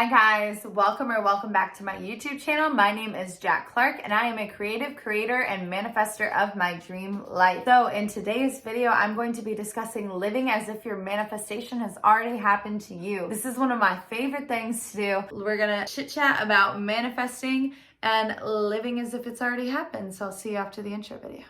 Hi guys, welcome back to my YouTube channel. My name is Jacq Clark and I am a creative creator and manifestor of my dream life. So in today's video, I'm going to be discussing living as if your manifestation has already happened to you. This is one of my favorite things to do. We're gonna chit chat about manifesting and living as if it's already happened. So I'll see you after the intro video.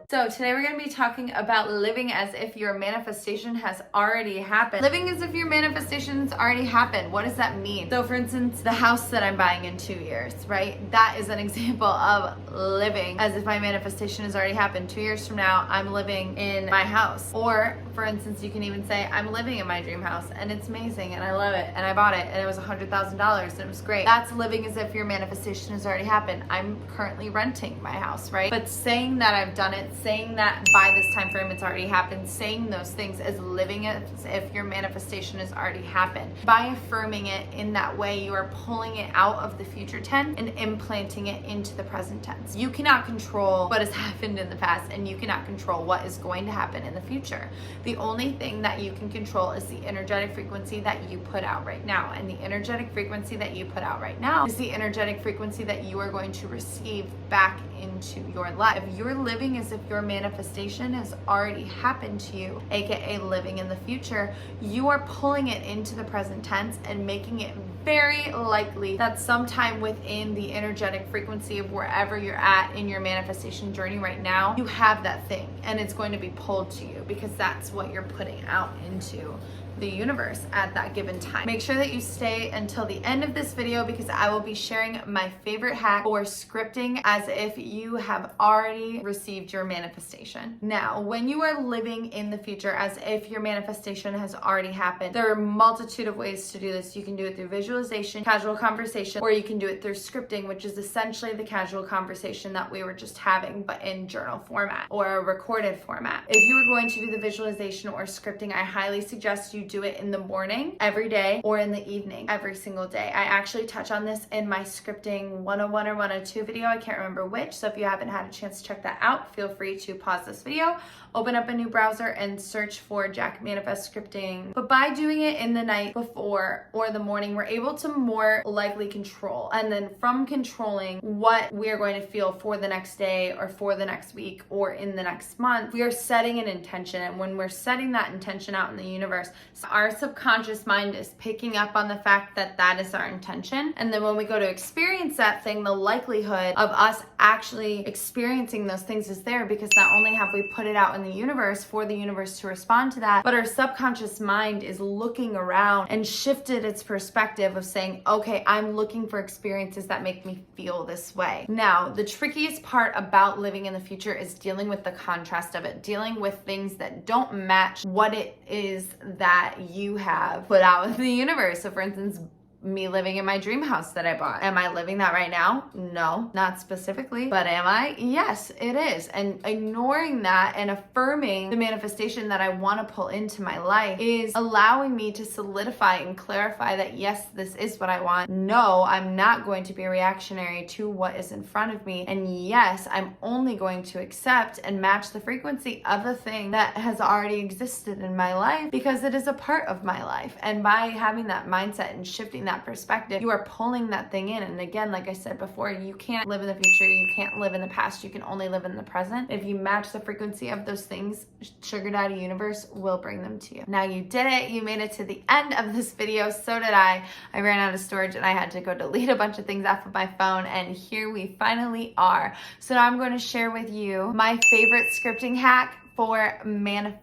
So today we're going to be talking about living as if your manifestation has already happened. Living as if your manifestation has already happened. What does that mean? So for instance, the house that I'm buying in 2 years, right? That is an example of living as if my manifestation has already happened. 2 years from now, I'm living in my house. Or for instance, you can even say, I'm living in my dream house and it's amazing and I love it and I bought it and it was $100,000 and it was great. That's living as if your manifestation has already happened. I'm currently renting my house, right? But saying that I've done it, saying that by this time frame it's already happened, saying those things is living as if your manifestation has already happened. By affirming it in that way, you are pulling it out of the future tense and implanting it into the present tense. You cannot control what has happened in the past and you cannot control what is going to happen in the future. The only thing that you can control is the energetic frequency that you put out right now. And the energetic frequency that you put out right now is the energetic frequency that you are going to receive back into your life. If you're living as if your manifestation has already happened to you, aka living in the future, you are pulling it into the present tense and making it very likely that sometime within the energetic frequency of wherever you're at in your manifestation journey right now, you have that thing and it's going to be pulled to you because that's what you're putting out into the universe at that given time. Make sure that you stay until the end of this video because I will be sharing my favorite hack for scripting as if you have already received your manifestation. Now, when you are living in the future as if your manifestation has already happened, there are a multitude of ways to do this. You can do it through visualization, casual conversation, or you can do it through scripting, which is essentially the casual conversation that we were just having, but in journal format or a recorded format. If you were going to do the visualization or scripting, I highly suggest you do it in the morning every day or in the evening every single day. I actually touch on this in my scripting 101 or 102 video. I can't remember which. So if you haven't had a chance to check that out, feel free to pause this video, open up a new browser and search for Jacq Manifests scripting. But by doing it in the night before or the morning, we're able to more likely control. And then from controlling what we're going to feel for the next day or for the next week or in the next month, we are setting an intention. And when we're setting that intention out in the universe, our subconscious mind is picking up on the fact that that is our intention. And then when we go to experience that thing, the likelihood of us actually experiencing those things is there because not only have we put it out in the universe for the universe to respond to that, but our subconscious mind is looking around and shifted its perspective of saying, okay, I'm looking for experiences that make me feel this way. Now, the trickiest part about living in the future is dealing with the contrast of it, dealing with things that don't match what it is that you have put out in the universe. So for instance, me living in my dream house that I bought. Am I living that right now? No, not specifically. But am I? Yes, it is. And ignoring that and affirming the manifestation that I want to pull into my life is allowing me to solidify and clarify that yes, this is what I want. No, I'm not going to be reactionary to what is in front of me. And yes, I'm only going to accept and match the frequency of the thing that has already existed in my life because it is a part of my life. And by having that mindset and shifting that perspective, you are pulling that thing in. And again, like I said before, you can't live in the future, you can't live in the past, you can only live in the present. If you match the frequency of those things, Sugar Daddy Universe will bring them to you. Now you did it, you made it to the end of this video, so did I. I ran out of storage and I had to go delete a bunch of things off of my phone, and here we finally are. So now I'm going to share with you my favorite scripting hack for manifesting.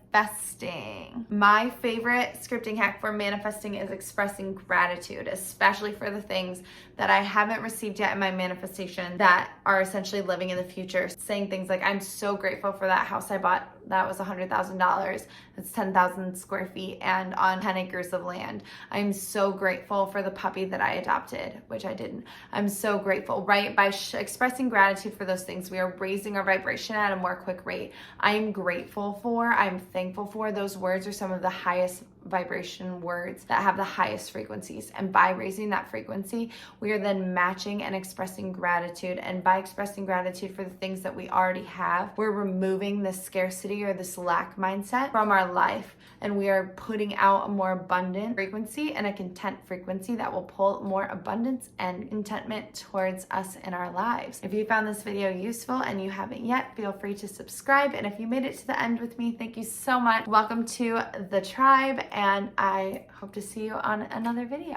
My favorite scripting hack for manifesting is expressing gratitude, especially for the things that I haven't received yet in my manifestation that are essentially living in the future. Saying things like, I'm so grateful for that house I bought that was $100,000. It's 10,000 square feet and on 10 acres of land. I'm so grateful for the puppy that I adopted, which I didn't. I'm so grateful, right? By expressing gratitude for those things, we are raising our vibration at a more quick rate. I'm grateful for, I'm thankful for, those words are some of the highest vibration words that have the highest frequencies. And by raising that frequency, we are then matching and expressing gratitude. And by expressing gratitude for the things that we already have, we're removing this scarcity or this lack mindset from our life. And we are putting out a more abundant frequency and a content frequency that will pull more abundance and contentment towards us in our lives. If you found this video useful and you haven't yet, feel free to subscribe. And if you made it to the end with me, thank you so much. Welcome to the tribe, and I hope to see you on another video.